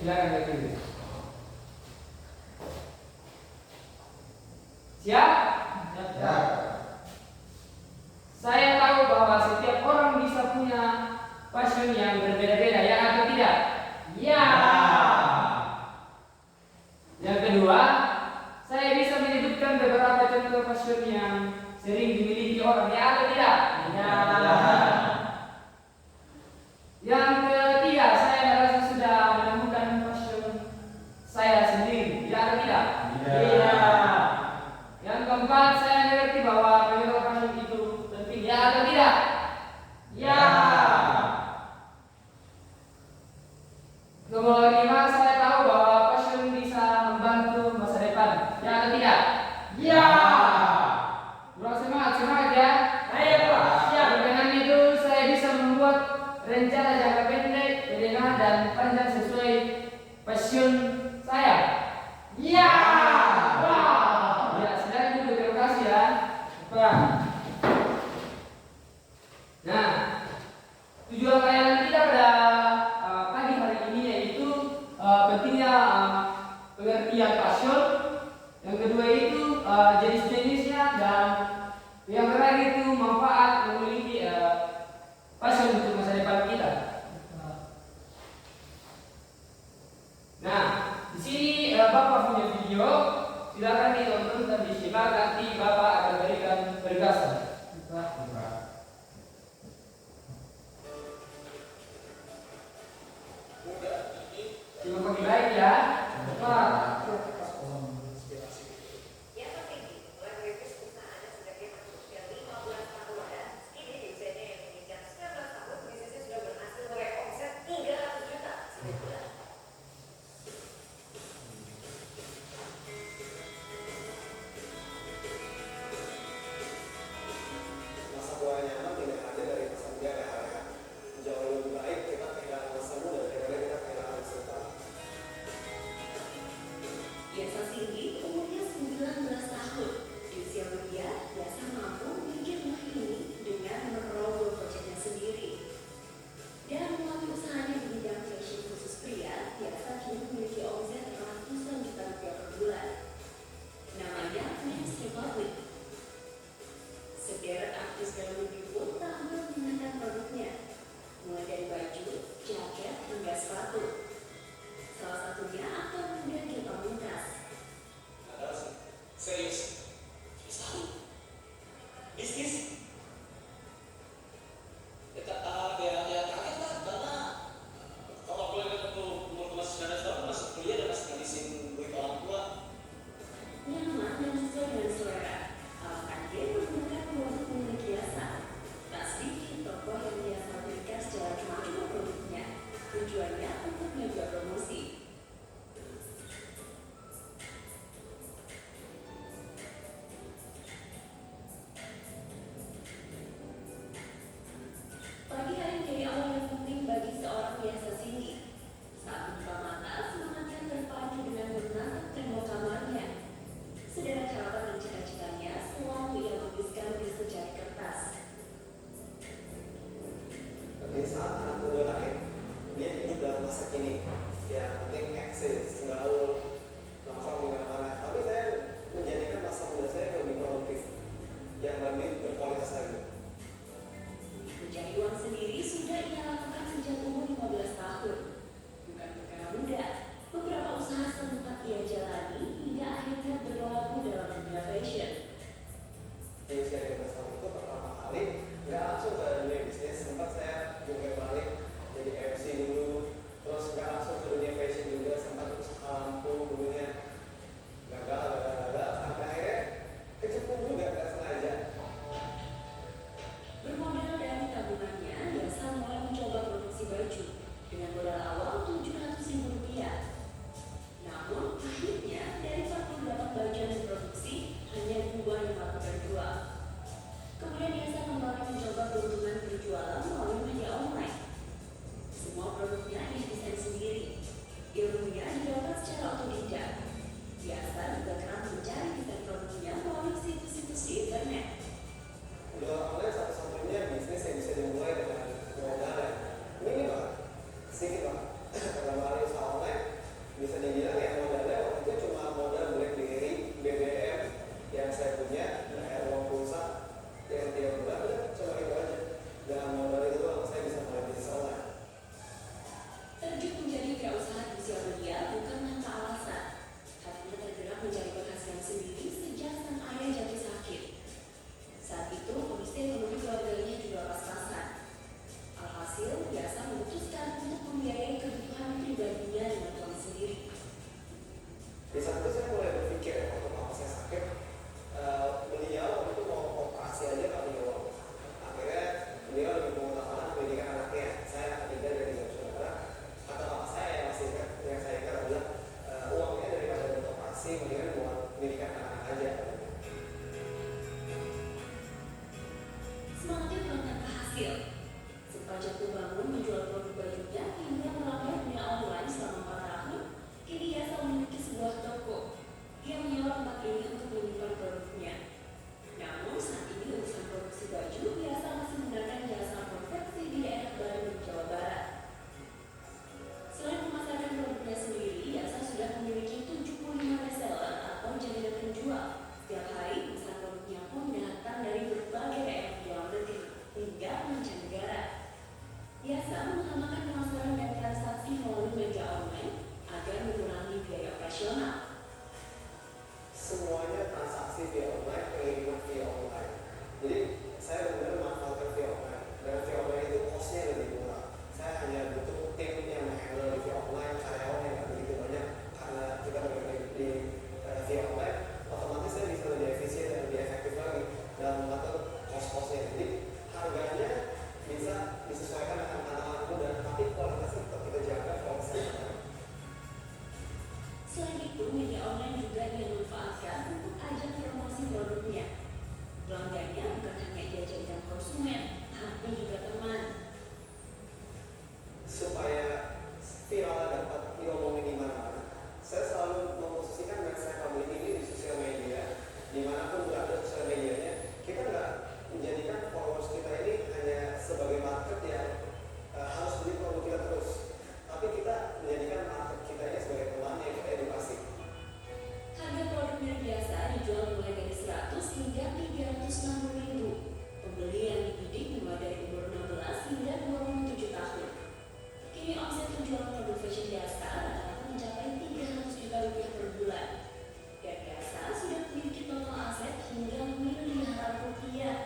Silakan berdiri. Siap? Ya. Saya tahu bahwa setiap orang bisa punya passion yang berbeda-beda, ya atau tidak? Ya. Yang kedua, saya bisa menyebutkan beberapa contoh passion yang sering dimiliki orang, ya atau tidak? Ya. Yang ketiga, saya merasa sudah menemukan passion saya sendiri, ya atau tidak? Iya. Yang keempat, saya mengerti bahwa penyebab passion itu penting, ya atau tidak? Ya. Kelima, saya tahu bahwa passion bisa membantu masa depan, ya atau tidak? Ya. Kurang semangat ya. Ayo Pak. Siap. Dengan itu saya bisa membuat rencana jangka pendek, menengah dan panjang sesuai passion saya. Ya. Wah. Ya, silakan dulu, terima kasih ya. Pak. Nah, tujuan layanan kita pada pagi hari ini yaitu pentingnya pengertian passion. Yang kedua itu jenis-jenisnya, dan yang terakhir itu manfaat memiliki passion untuk masa depan kita. Nah, di sini Bapak punya video, silakan ditonton dan disimak, nanti Bapak akan berikan penugasan. Simak pagi baik ya. Bapak. Semua produknya didesain sendiri. biasa memutuskan untuk membiayai kebutuhan pribadinya dengan uang sendiri. Di saat itu saya mulai berpikir ya, waktu papa saya sakit, beliau waktu itu mau operasi aja nggak punya uang. Akhirnya beliau lebih mengutamakan pendidikan anaknya. Saya ketiga dari tiga saudara. Kata papa saya yang masih ingat, yang saya ingat adalah uangnya daripada untuk operasi, mendingan buat pendidikan anak aja. Semangatnya bukan tanpa hasil. Sempat jatuh bangun menjual produk bajunya hingga merambah dunia online selama 4 tahun, kini Yasa memiliki sebuah toko. Dia menyewa tempat ini untuk menyimpan produknya. Namun saat ini urusan produksi baju Yasa masih menggunakan jasa konveksi di daerah Bandung, Jawa Barat. Selain memasarkan produknya sendiri, Yasa sudah memiliki 75 reseller atau jaringan penjual. Setiap hari, pesan produknya pun datang dari berbagai daerah di dalam negeri hingga mancanegara. Yasa mengutamakan pemasaran dan transaksi melalui media online agar mengurangi biaya operasional. Semuanya transaksi via online, pengiriman via online. Jadi saya benar-benar memanfaatkan via online. Dan via online itu costnya lebih murah. Saya hanya butuh tim yang menghandle di via online, karyawan yang nggak begitu banyak karena kita bergerak di via online. Otomatis saya bisa lebih efisien dan lebih efektif lagi dalam mengatur cost-costnya. Jadi harganya bisa disesuaikan dengan kantong dan tapi kualitasnya tetap kita jaga kualitasnya. Selain itu, media online juga dimanfaatkan untuk ajang promosi produknya. Pelanggannya bukan hanya dijadikan konsumen, tapi juga teman. Supaya viral dapat diomongin di mana-mana, saya selalu memposisikan website public ini di sosial media, dimanapun berada sosial medianya. Kita nggak menjadikan followers kita ini hanya sebagai market yang harus beli produk kita terus, tapi kita menjadikan market kita ini sebagai teman yang kita edukasi. Harga produk yang biasa dijual mulai dari 100 hingga 360 ribu. Pembeli yang dibidik mulai dari umur 16 hingga 27 tahun. Kini omset penjualan produk fashion Yasa rata-rata mencapai 300 juta rupiah per bulan. Dan Yasa sudah memiliki total aset hingga miliaran rupiah.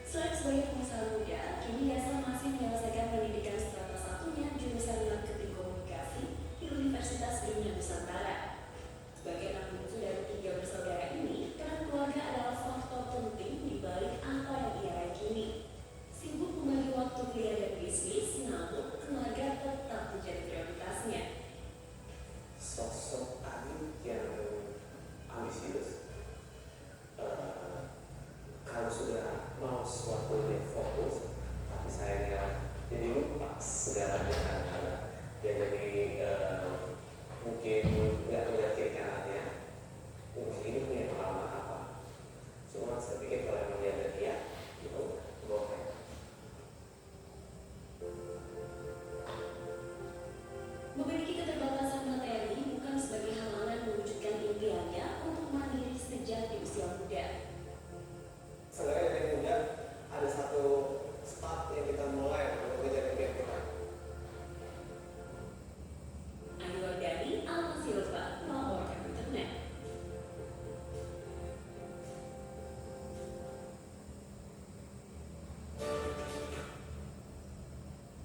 Selain sebagai pengusaha muda, kini Yasa masih menyelesaikan pendidikan strata satunya jurusan marketing komunikasi di Universitas Dunia Nusantara. Sebagai anak bungsu dari 3 bersaudara ini, peran keluarga adalah faktor penting di balik apa yang ia raih kini. Sibuk membagi waktu kuliah dan bisnis, namun keluarga tetap menjadi prioritasnya. Sosok adik yang ambisius. Kalau sudah mau sesuatu yang fokus, tapi sayangnya jadi lupa segalanya karena dia jadi mungkin nggak melihat kiri kanannya. Mungkin ini punya pengalaman apa? Cuma saya pikir kalau memang dia ada dia, itu boleh. Memiliki keterbatasan materi bukan sebagai halangan mewujudkan impiannya untuk mandiri sejak di usia muda. Sebenarnya dari muda ada satu start yang kita mulai untuk mengejar impian kita. Ayu Wardani, Alma Silva, melaporkan internet.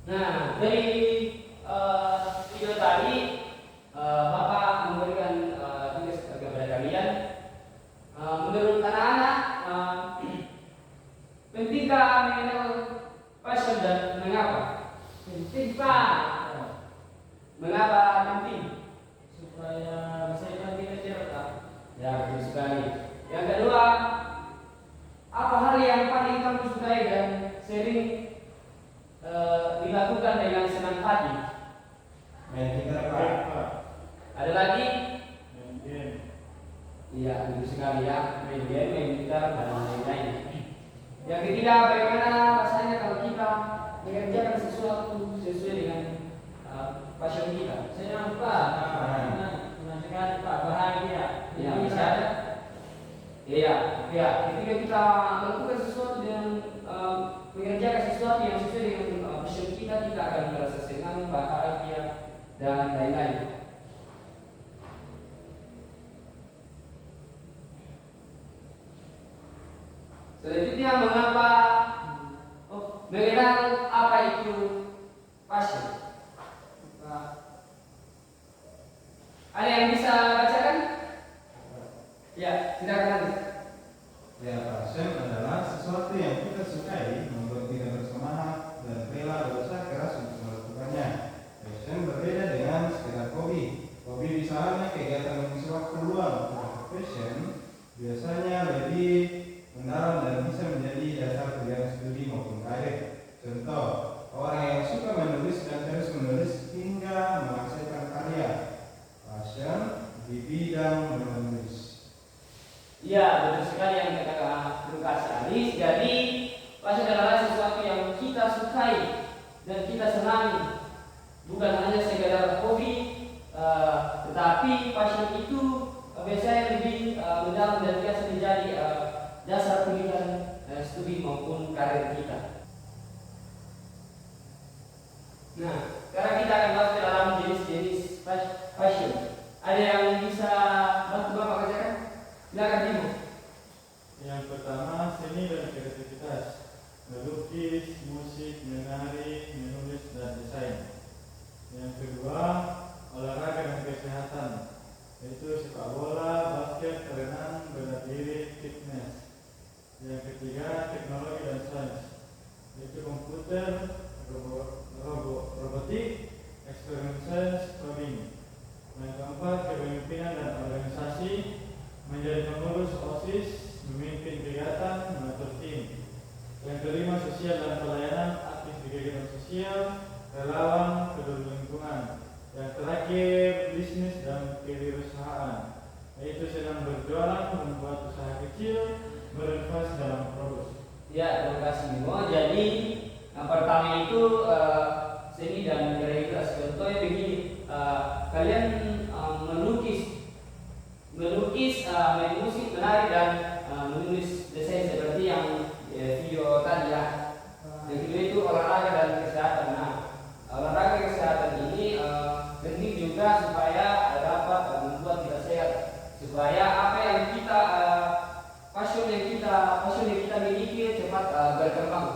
Nah, dari video tadi Bapak memberikan tugas kepada kalian. Menurut anak-anak, pentingkah mengenal passion dan mengapa? Penting Pak, Mengapa penting? supaya masa depan kita cerah. Ya, betul sekali. Yang kedua, apa hal yang paling kamu sukai dan sering dilakukan dengan senang hati? Main gitar Pak. Ada lagi? Main game. Iya, betul sekali ya. Main game, main gitar, dan lain-lain. Yang ketiga, bagaimana rasanya kalau kita mengerjakan sesuatu sesuai dengan passion kita? Senang Pak, senang sekali Pak, bahagia. Ya, bisa ada. Iya, ya. Ketika kita melakukan sesuatu dengan mengerjakan sesuatu yang sesuai dengan passion kita, kita akan merasa senang, bahagia, dan lain-lain. Selanjutnya mengapa mengenal apa itu passion? Ada yang bisa bacakan? Ya, silakan nanti. Ya, passion adalah sesuatu yang kita sukai, membuat kita bersemangat dan rela berusaha keras untuk melakukannya. Passion berbeda dengan sekedar hobi. Hobi misalnya kegiatan mengisi waktu luang. Passion biasanya lebih mendalam dan bisa menjadi dasar pilihan studi maupun karir. Contoh, orang yang suka menulis dan terus menulis hingga menghasilkan karya. Passion di bidang menulis. Iya, betul sekali yang dikatakan Lukas Alis. Jadi, passion adalah sesuatu yang kita sukai dan kita senangi. Bukan hanya sekedar hobi, tetapi passion itu biasanya lebih mendalam dan biasa menjadi dasar pilihan studi maupun karir kita. Nah, sekarang kita akan masuk ke dalam jenis-jenis passion. Ada yang bisa bantu Bapak kerjakan? Silakan Timo. Yang pertama, seni dan kreativitas. Melukis, musik, menari, menulis, dan desain. Yang kedua, olahraga dan kesehatan, yaitu sepak bola, basket, renang, bela diri, fitness. Yang ketiga, teknologi dan sains, yaitu komputer, robotik, experience science, coding. Yang keempat, kepemimpinan dan organisasi, menjadi pengurus OSIS, memimpin kegiatan, mengatur tim. Yang kelima, sosial dan pelayanan, aktif di kegiatan sosial, relawan, peduli lingkungan. Yang terakhir, bisnis dan kewirausahaan, yaitu sedang berjualan, membuat usaha kecil, berinvestasi dalam produk. Ya, terima kasih Bimo. Jadi yang pertama itu seni dan kreativitas. Contohnya begini, kalian melukis, main musik, menari dan menulis desain seperti yang video tadi ya. Yang kedua itu olahraga dan kesehatan. Nah, olahraga kesehatan ini penting juga supaya dapat membuat kita sehat, supaya apa yang kita passion yang kita miliki cepat berkembang.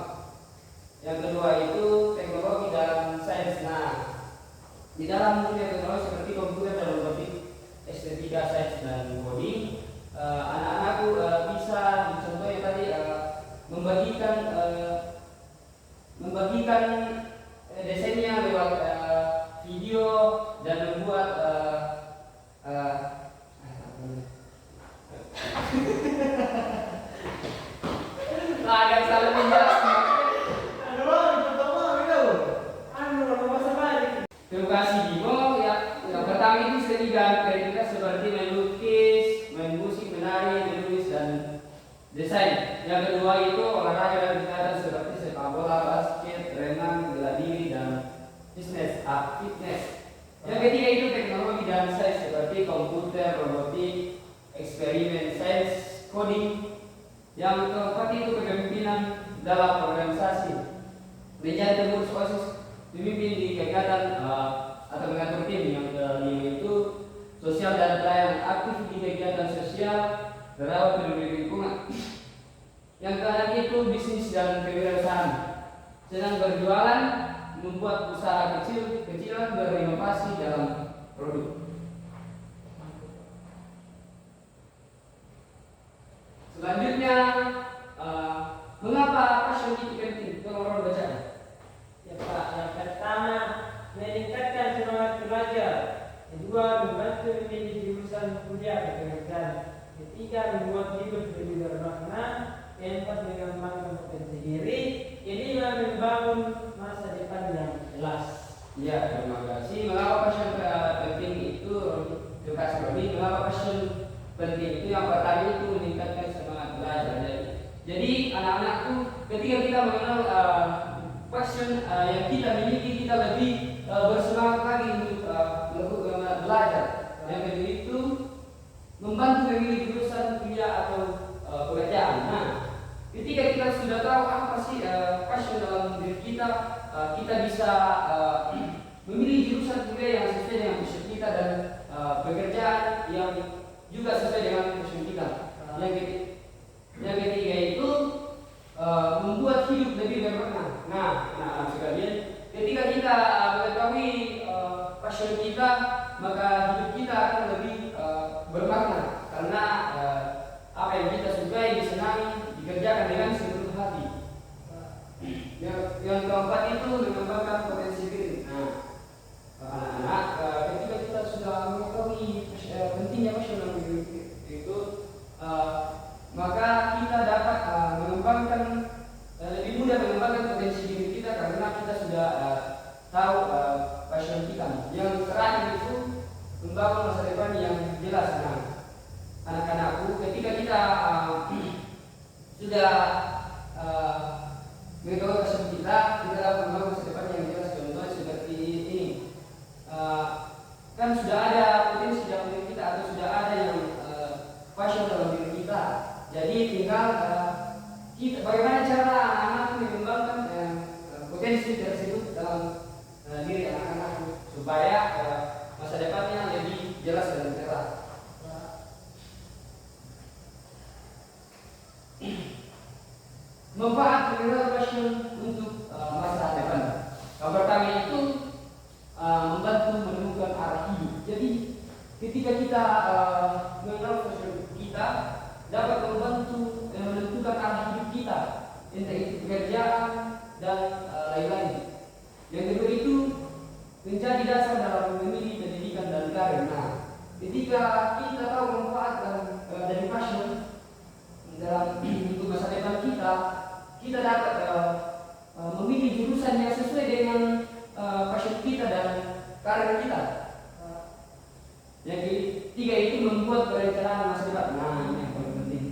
Yang kedua itu teknologi dan sains. Nah, di dalam dunia teknologi seperti komputer dan robotik, estetika, sains dan coding, anak-anakku bisa contohnya tadi membagikan desainnya lewat video dan membuat agak salah menjelaskan. Terima kasih Bimo. Yang pertama itu seni dan kreativitas seperti melukis, main musik, menari, menulis dan desain. Yang kedua itu olahraga dan kesehatan seperti sepak bola, basket, renang, bela diri dan fitness. Yang ketiga itu teknologi dan sains seperti komputer, robotik, eksperimen sains, coding. Yang keempat itu kepemimpinan dalam organisasi, menjadi pengurus OSIS, memimpin di kegiatan atau mengatur tim. Yang kelima itu sosial dan pelayanan, aktif di kegiatan sosial, merawat peduli lingkungan. Yang keenam itu bisnis dan kewirausahaan, sedang berjualan, membuat usaha kecilan, berinovasi dalam produk. Selanjutnya, mengapa passion itu penting? Tolong orang baca. Ya Pak, yang pertama meningkatkan semangat belajar. Kedua, membantu memilih jurusan kuliah dan pekerjaan. Ketiga, membuat hidup lebih bermakna. Keempat, mengembangkan potensi diri. Kelima, membangun masa depan yang jelas. Ya, terima kasih. Mengapa passion penting itu? Terima kasih Robi. Mengapa passion penting itu? Yang pertama itu meningkatkan semangat belajar. Jadi anak-anakku, ketika kita mengenal passion yang kita miliki, kita lebih bersemangat lagi untuk belajar. Yang kedua itu membantu memilih jurusan kuliah atau pekerjaan. Nah, ketika kita sudah tahu apa sih passion dalam diri kita, kita bisa memilih jurusan kuliah yang sesuai dengan passion kita dan pekerjaan yang juga sesuai dengan passion kita. Yang ketiga itu kerjakan dengan seluruh hati. Yang keempat itu mengembangkan potensi diri. Nah, anak-anak, ketika kita sudah mengetahui pentingnya passion itu, maka kita dapat mengembangkan lebih mudah mengembangkan potensi diri kita karena kita sudah tahu passion kita. Yang terakhir itu membangun masa depan yang jelas. Nah, anak-anakku, ketika kita sudah mengetahui passion kita dapat membangun masa depan yang jelas. Contohnya seperti ini, kan sudah ada potensi dalam diri kita atau sudah ada yang passion dalam diri kita. Jadi tinggal kita bagaimana cara anak-anak mengembangkan potensi tersebut dalam diri anak-anak supaya masa depannya lebih jelas dan terang. Manfaat mengenal passion untuk masa depan. Yang pertama itu membantu menemukan arah hidup. Jadi ketika kita mengenal passion kita dapat membantu menentukan arah hidup kita, entah itu pekerjaan dan lain-lain. Yang kedua itu menjadi dasar dalam memilih pendidikan dan karir. Nah, ketika kita tahu manfaat dari passion dalam untuk masa depan kita dapat memilih jurusan yang sesuai dengan passion kita dan karir kita. Yang ketiga itu membuat perencanaan masa depan. Nah, ini yang paling penting.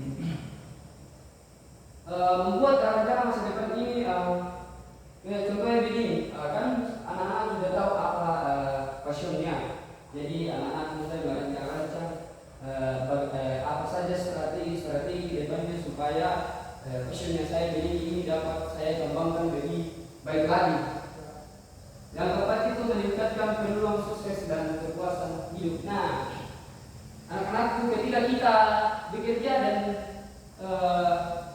Membuat rencana masa depan ini, contohnya begini, kan anak-anak sudah tahu apa passionnya. Jadi anak-anak mulai merancang apa saja strategi depannya supaya passionnya saya ini dapat saya kembangkan lebih baik lagi. Yang keempat itu meningkatkan peluang sukses dan kepuasan hidup. Nah, anak-anakku, ketika kita bekerja dan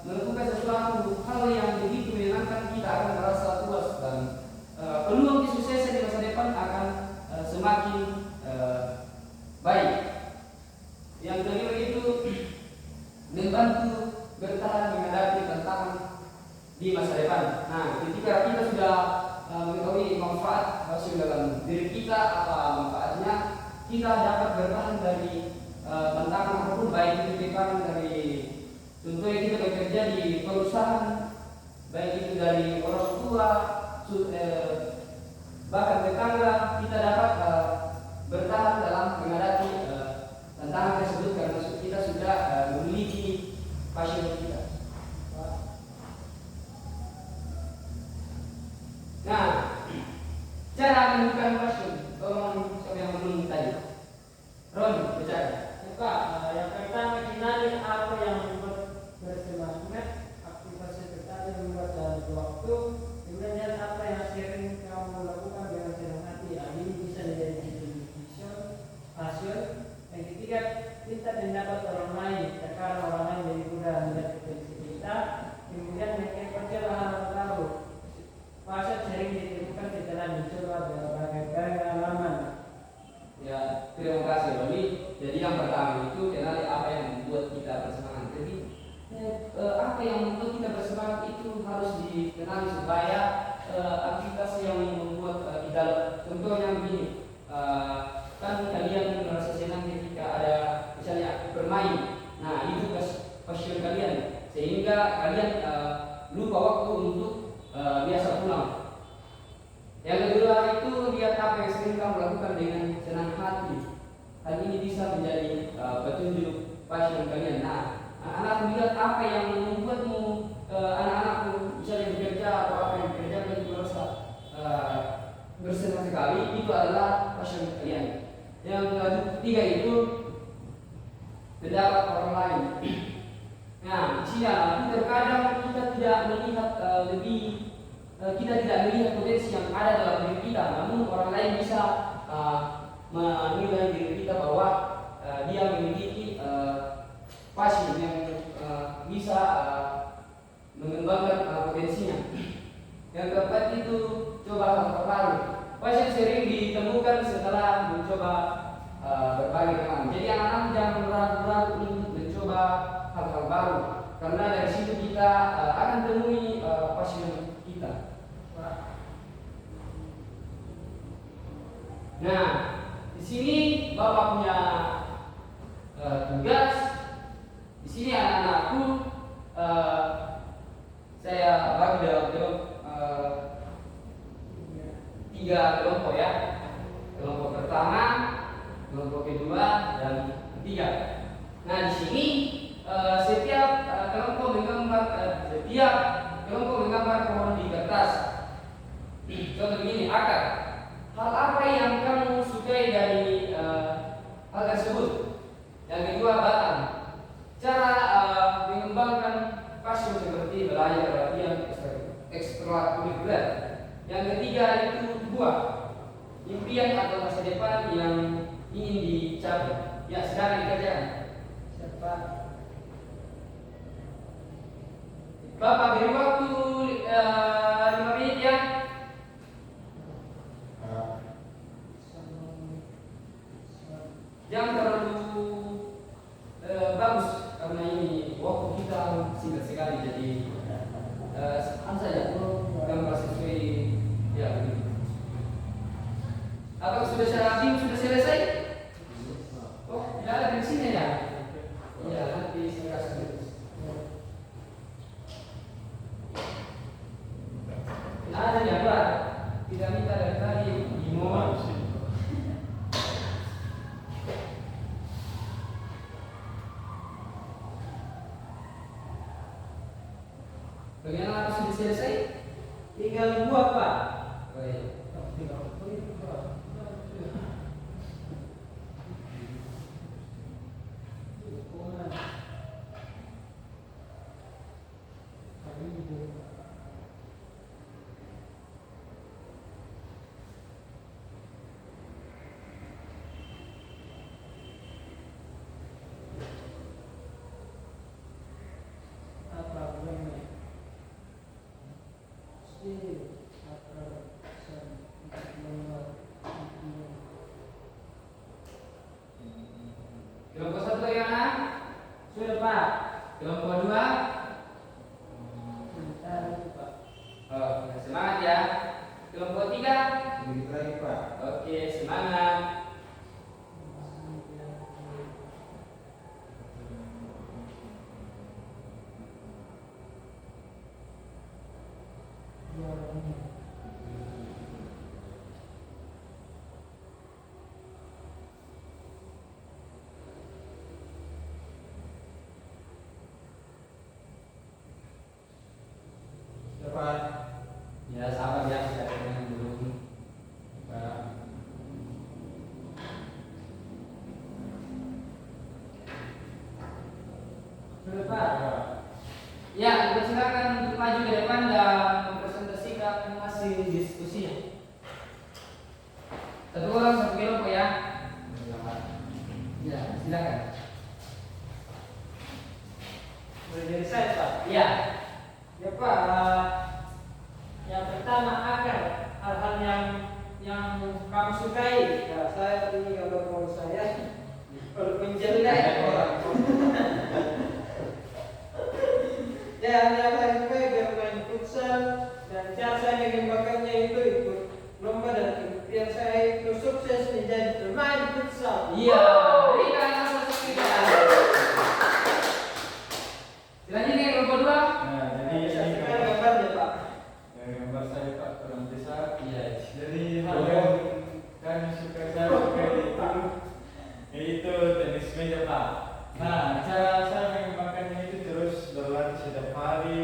melakukan sesuatu hal yang begitu menyenangkan, kita akan merasa puas dan peluang kesuksesan di masa depan akan semakin baik. Yang kedua itu membantu bertahan menghadapi tantangan di masa depan. Nah, ketika kita sudah mengetahui manfaat passion dalam diri kita, apa manfaatnya, kita dapat bertahan dari tantangan apapun, baik itu tekanan dari contohnya kita bekerja di perusahaan, baik itu dari orang tua, bahkan tetangga, kita dapat bertahan dalam menghadapi tantangan tersebut karena kita sudah memiliki passion kita. Nah, cara menemukan passion, tolong siapa yang belum tadi? Ron, bicara. Yang pertama, kenali apa yang membuat bersemangat, aktivitas tertarik yang membuat dalam waktu. Kemudian lihat apa yang sering kamu lakukan dengan senang hati. Ini bisa menjadi passion. Yang ketiga, minta pendapat orang lain, karena orang lain lebih mudah melihat potensi kita. Kemudian yang percaya hal baru. Passion sering ditemukan setelah mencoba berbagai pengalaman. Ya, terima kasih Roni. Jadi yang pertama itu kenali apa yang membuat kita bersemangat. Jadi apa yang membuat kita bersemangat itu harus dikenali supaya aktivitas yang membuat kita, contohnya begini, kan kalian merasa senang ketika ada misalnya bermain. Nah, itu passion kalian sehingga kalian lupa waktu untuk biasa pulang. Yang kedua itu lihat apa yang sering kamu lakukan dengan senang hati. Hal ini bisa menjadi petunjuk passion kalian. Nah, anak-anak melihat apa yang membuatmu, anak-anakku misalnya bekerja atau apa yang bekerja kalian merasa bersenang sekali, itu adalah passion kalian. Yang ketiga itu pendapat orang lain. Nah, terkadang kita tidak melihat kita tidak melihat potensi yang ada dalam diri kita, namun orang lain bisa menilai diri kita bahwa dia memiliki passion yang bisa mengembangkan potensinya. Yang keempat itu coba hal baru. Passion sering ditemukan setelah mencoba berbagai hal. Jadi anak-anak jangan ragu-ragu untuk mencoba hal-hal baru, karena dari situ kita akan temui passion kita. Nah, di sini Bapak punya tugas. Di sini anak-anakku saya bagi dalam tiga kelompok ya. Kelompok pertama, kelompok kedua, dan ketiga. Nah, di sini setiap kelompok menggambar pohon di kertas. Contoh begini, akar. Hal apa yang kamu sukai dari hal tersebut? Yang kedua, batang. Cara mengembangkan passion seperti belajar, latihan, ekstrakurikuler. Yang ketiga itu buah, impian atau masa depan yang ingin dicapai. Ya, sekarang dikerjakan. Siapa? Bapak beri waktu 5 menit ya. Jangan terlalu bagus karena ini waktu kita singkat sekali, jadi saja gambar sesuai ya begitu. Apakah sudah selesai? Oh, tidak ada di sini ya? Iya, nanti saya kasih. Ada ya Pak? Tidak minta dari tadi dimohon. Bagaimana sudah selesai? Tinggal buat Pak. Baik. Kelompok satu bagaimana? Sudah Pak. Kelompok dua? Semangat ya. Kelompok tiga? Sedikit lagi Pak. Oke, semangat. Pak. Ya, sabar ya, saya dengan dulu. Pak. Sudah Pak. Ya, dipersilakan untuk maju ke depan dan mempresentasikan hasil diskusinya. Satu orang satu kelompok ya. Ya, silakan. Boleh dari saya Pak. Ya. Ya Pak, yang pertama akar, hal-hal yang kamu sukai. Ya, saya ini gambar mau saya walaupun jelek orang. Dan yang saya sukai bermain futsal, dan cara saya mengembangkannya itu ikut lomba, dan yang saya itu sukses menjadi pemain futsal. Iya, berikan aplaus kita. Selanjutnya kelompok dua. Nah, jadi Saya ini sukai gambarnya Pak. gambar saya Pak kurang besar. Iya. Jadi hal yang kami suka itu tenis meja Pak. Nah, cara saya mengembangkannya itu terus berlatih setiap hari,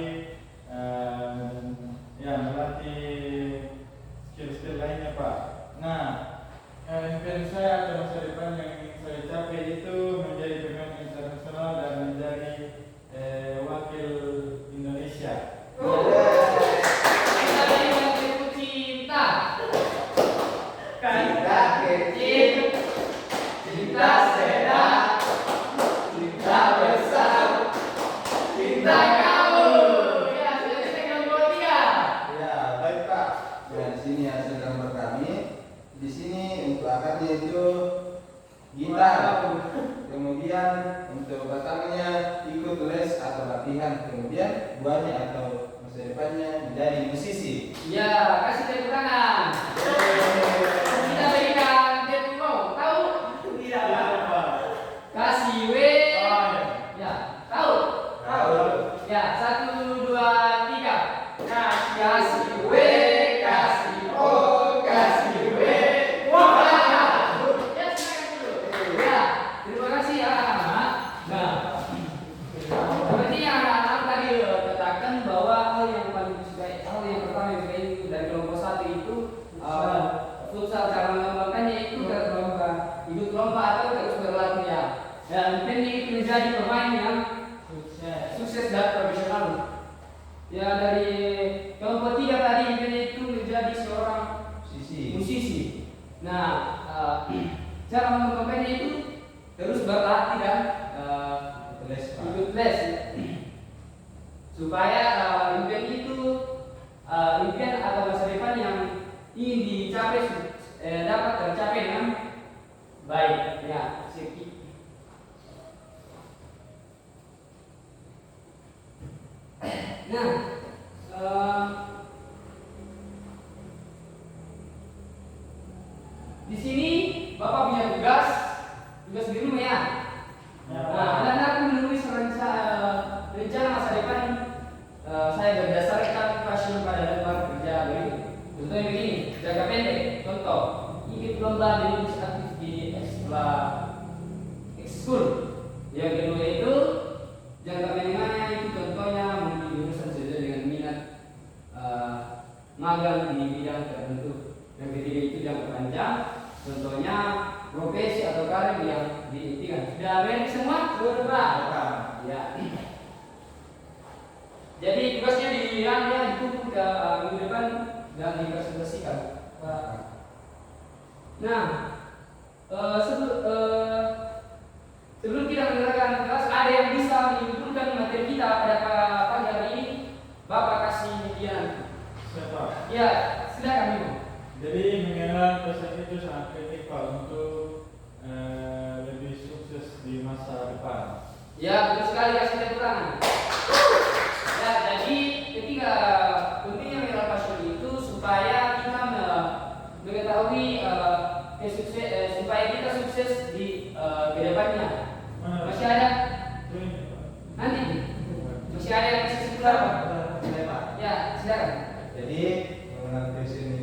atau masa depannya menjadi musisi. Ya, kasih tepuk tangan. Kita berikan tepuk tahu? Tidak. Kasih W. Ya, tahu? Tahu. Ya, 1, 2, 3. Kasih W, kasih O, kasih W. Wah. Ya, silakan dulu. Ya, terima kasih ya. Nah, seperti yang anak-anak tadi katakan bahwa hal yang paling disukai, hal yang pertama yang disukai itu dari kelompok 1 itu futsal, cara mengembangkannya itu ke lomba, ikut lomba atau terus berlatih ya. Dan ini menjadi pemain yang sukses dan profesional. Ya, dari kelompok 3 tadi ini itu menjadi seorang musisi. Nah, cara mengembangkannya itu terus berlatih dan ikut les supaya impian itu impian atau masa depan yang ingin dicapai dapat tercapai dengan baik ya. Nah, di sini Bapak punya tugas di rumah ya. Nah, anak-anak menulis rencana masa depan saya berdasarkan passion pada lembar kerja berikut. Contohnya begini, jangka pendek. Contoh, ikut lomba dan aktif di ekskul. Yang kedua itu jangka menengahnya itu contohnya memilih jurusan sesuai dengan minat magang di bidang tertentu. Yang ketiga itu jangka panjang, contohnya profesi atau karir yang diimpikan. Sudah beres semua? Sudah. Ya. Jadi tugasnya ditutup ke minggu depan dan dipresentasikan. Nah, sebelum kita mendengarkan kelas, ada yang bisa menyimpulkan materi kita pada pagi hari ini? Bapak kasih dia. Siapa? Ya, silakan Ibu. Jadi mengenal pesan itu sangat penting Pak untuk lebih sukses di masa depan. Ya, betul sekali, kasih tepuk tangan. Ya, jadi ketika pentingnya mengenal passion itu supaya kita mengetahui supaya kita sukses di kedepannya. Mana? Masih ada? Ini, Pak. Nanti masih ada yang bisa seputar Pak? Ya, silakan. Jadi mengenal passion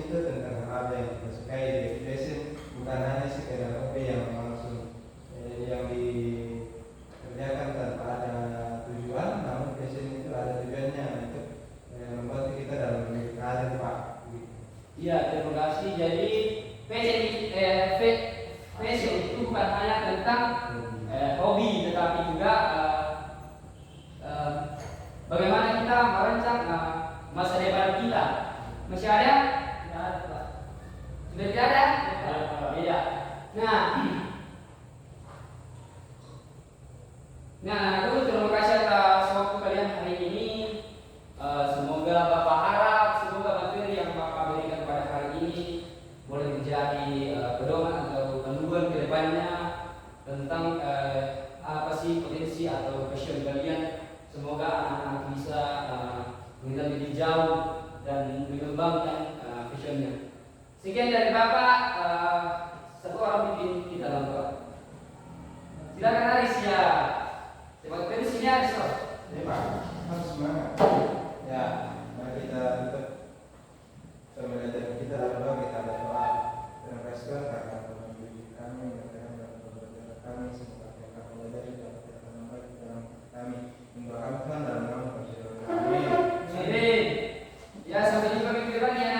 itu tentang hal yang kita sukai. Jadi passion bukan hanya sekedar hobi yang langsung yang dikerjakan tanpa ada tujuan, namun passion itu ada tujuannya untuk membantu kita dalam memiliki karir Pak. Iya, terima kasih. Jadi passion itu bukan hanya tentang hobi, tetapi juga bagaimana kita merancang masa depan kita. Masih ada? Tidak ada, Pak. Sudah tidak ada? Iya. Nah, itu terima kasih atas waktu kalian hari ini. Semoga Bapak harap, semoga materi yang Bapak berikan pada hari ini boleh menjadi pedoman atau panduan ke depannya tentang apa sih potensi atau passion kalian. Semoga anak-anak bisa mengenal lebih jauh dan mengembangkan passionnya. Sekian dari Bapak, satu orang pimpin kita dalam doa. Silakan Aris ya. Cepat dari sini Aris. Ya Pak, harus semangat. Ya, mari kita tutup pembelajaran kita dalam doa. Kita berdoa. Terima kasih Tuhan karena telah mendidik kami, mengajarkan dalam pembelajaran kami. Semoga yang kami pelajari dapat kita membaik dalam kami. Mendoakan Tuhan dalam nama Tuhan. Amin. Ya, sampai jumpa minggu depan ya.